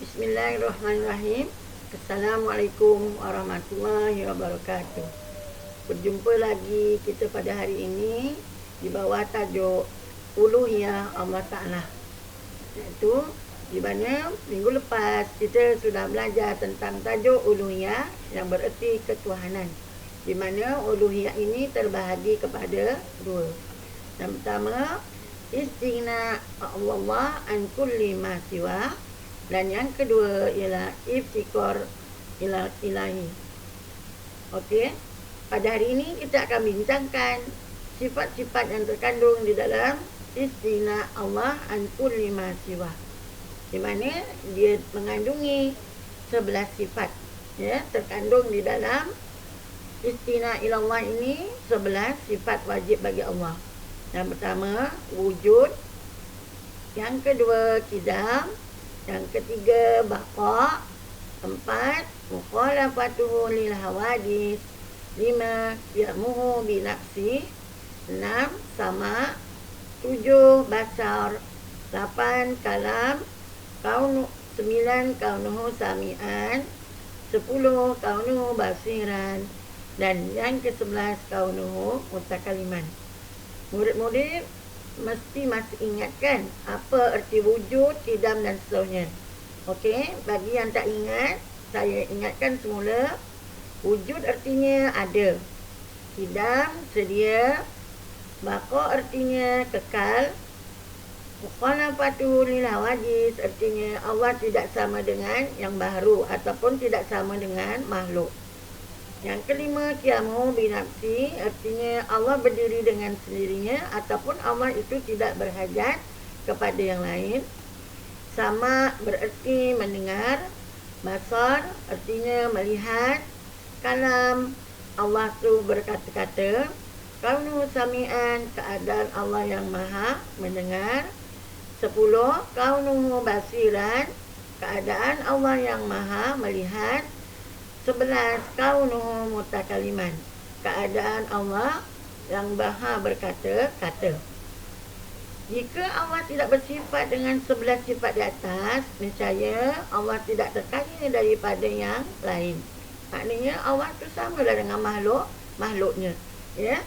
Bismillahirrahmanirrahim. Assalamualaikum warahmatullahi wabarakatuh. Berjumpa lagi kita pada hari ini di bawah tajuk Uluhiyah Allah Ta'ala. Iaitu di mana minggu lepas kita sudah belajar tentang tajuk Uluhiyah yang bererti ketuhanan. Di mana Uluhiyah ini terbahagi kepada dua. Yang pertama, istighna Allah an kulli ma siwa. Dan yang kedua ialah iftikar ilahi. Okey. Pada hari ini kita akan bincangkan sifat-sifat yang terkandung di dalam istighna Allah an kulli ma siwa. Di mana dia mengandungi 11 sifat, ya, terkandung di dalam istighna ilallah ini 11 sifat wajib bagi Allah. Yang pertama, wujud. Yang kedua, qidam. Yang ketiga, baqa. 4, mukhalafatuhu lil hawadis. 5, qiyamuhu bi nafsi. 6, sama. 7, basar. 8, kalam. 9, kaunuhu sami'an. 10, kaunuhu basiran. Dan yang ke-11, kaunuhu mutakaliman. Murid-murid mesti masih ingatkan apa erti wujud, qidam dan seterusnya. Okey, bagi yang tak ingat, saya ingatkan semula. Wujud artinya ada, qidam sedia, baqa artinya kekal, mukhalafatu lil hawadis artinya Allah tidak sama dengan yang baru ataupun tidak sama dengan makhluk. Yang kelima, qiyamuhu bi nafsi artinya Allah berdiri dengan sendirinya ataupun Allah itu tidak berhajat kepada yang lain. Sama bererti mendengar. Basar artinya melihat. Kalam, Allah tu berkata-kata. Kaunuhu sami'an, keadaan Allah yang maha mendengar. 10, kaunuhu basiran, keadaan Allah yang maha melihat. 11, kaunuhu mutakaliman, keadaan Allah yang maha berkata-kata. Jika Allah tidak bersifat dengan 11 sifat di atas, niscaya Allah tidak terkaya daripada yang lain. Maknanya Allah itu samalah dengan makhluknya, ya.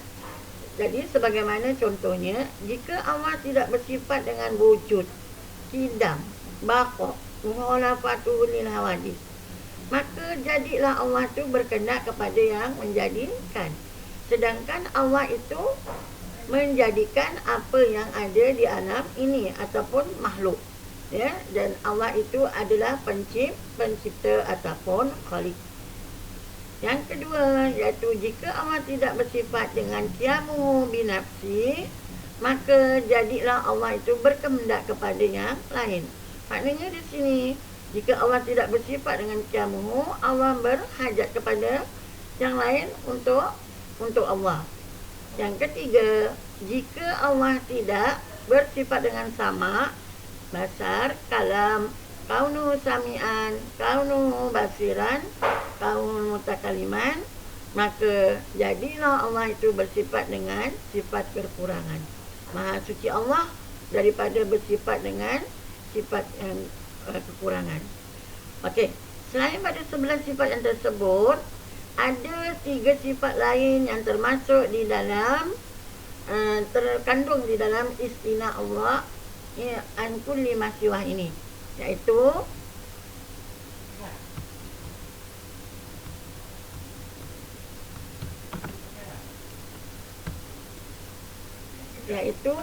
Jadi sebagaimana contohnya, jika Allah tidak bersifat dengan wujud, qidam, baqa, mukhalafatuhu lil hawadis, maka jadilah Allah itu berkehendak kepada yang menjadikan. Sedangkan Allah itu menjadikan apa yang ada di alam ini ataupun makhluk, ya. Dan Allah itu adalah pencipta ataupun khalik. Yang kedua, iaitu jika Allah tidak bersifat dengan qiyamuhu bi nafsi, maka jadilah Allah itu berkehendak kepada yang lain. Maknanya di sini, jika Allah tidak bersifat dengan qiyamuhu, Allah berhajat kepada yang lain untuk Allah. Yang ketiga, jika Allah tidak bersifat dengan sama, basar, kalam, kaunuhu sami'an, kaunuhu basiran, kaunuhu mutakaliman, maka jadilah Allah itu bersifat dengan sifat kekurangan. Maha suci Allah daripada bersifat dengan sifat yang kekurangan. Okey, selain pada 11 sifat yang tersebut, ada 3 sifat lain yang termasuk di dalam terkandung di dalam istighna Allah an kulli ma siwa ini, iaitu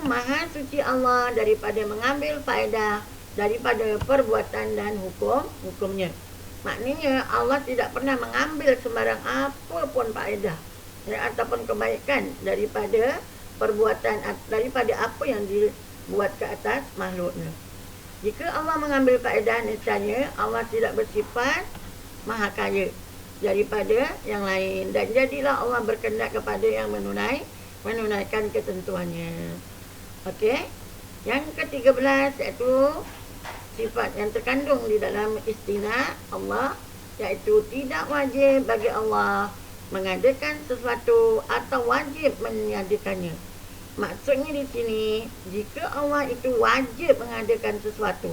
maha suci Allah daripada mengambil faedah daripada perbuatan dan hukumnya. Maknanya Allah tidak pernah mengambil sembarang apa pun faedah, ya, ataupun kebaikan daripada perbuatan, daripada apa yang dibuat ke atas makhluknya. Jika Allah mengambil faedah, niscaya Allah tidak bersifat maha kaya daripada yang lain, dan jadilah Allah berkehendak kepada yang menunaikan ketentuannya. Okey. Yang ke-13 iaitu sifat yang terkandung di dalam istighna Allah, iaitu tidak wajib bagi Allah mengadakan sesuatu atau wajib meniadakannya. Maksudnya di sini, jika Allah itu wajib mengadakan sesuatu,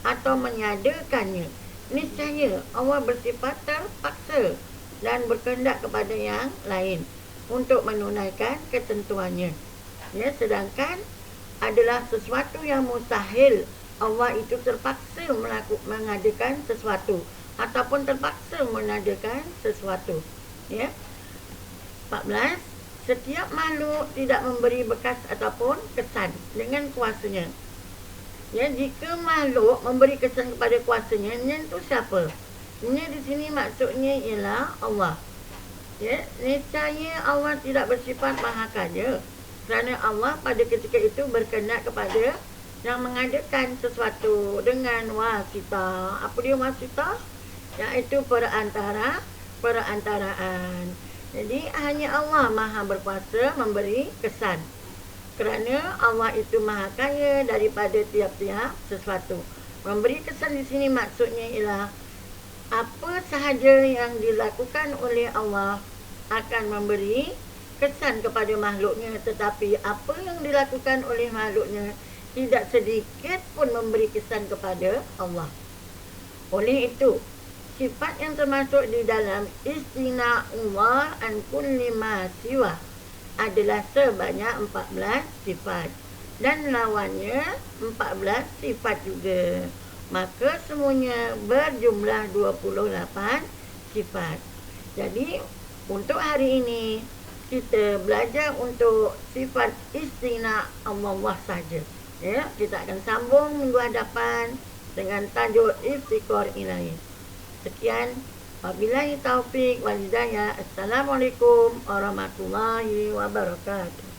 atau menyadakannya. Niscaya Allah bersifat terpaksa dan berkehendak kepada yang lain untuk menunaikan ketentuannya. Ya, sedangkan adalah sesuatu yang mustahil. Allah itu terpaksa mengadakan sesuatu ataupun terpaksa menadakan sesuatu. Ya. 14. Setiap makhluk tidak memberi bekas ataupun kesan dengan kuasanya. Ya, jika makhluk memberi kesan kepada kuasanya, itu siapa? Ini di sini maksudnya ialah Allah. Ya, niscaya Allah tidak bersifat maha kaya. Kerana Allah pada ketika itu berkehendak kepada yang mengadakan sesuatu dengan wasitah. Apa dia wasitah? Iaitu perantaraan. Jadi hanya Allah maha berkuasa memberi kesan. Kerana Allah itu maha kaya daripada tiap-tiap sesuatu. Memberi kesan di sini maksudnya ialah apa sahaja yang dilakukan oleh Allah akan memberi kesan kepada makhluknya, tetapi apa yang dilakukan oleh makhluknya tidak sedikit pun memberi kesan kepada Allah. Oleh itu, sifat yang termasuk di dalam istina Allah an kulli ma siwa adalah sebanyak 14 sifat dan lawannya 14 sifat juga. Maka semuanya berjumlah 28 sifat. Jadi untuk hari ini kita belajar untuk sifat istina Allah saja. Ya, kita akan sambung minggu hadapan dengan tajuk iftikar ilahi. Sekian, wabillahi taufik wal hidayah. Assalamualaikum warahmatullahi wabarakatuh.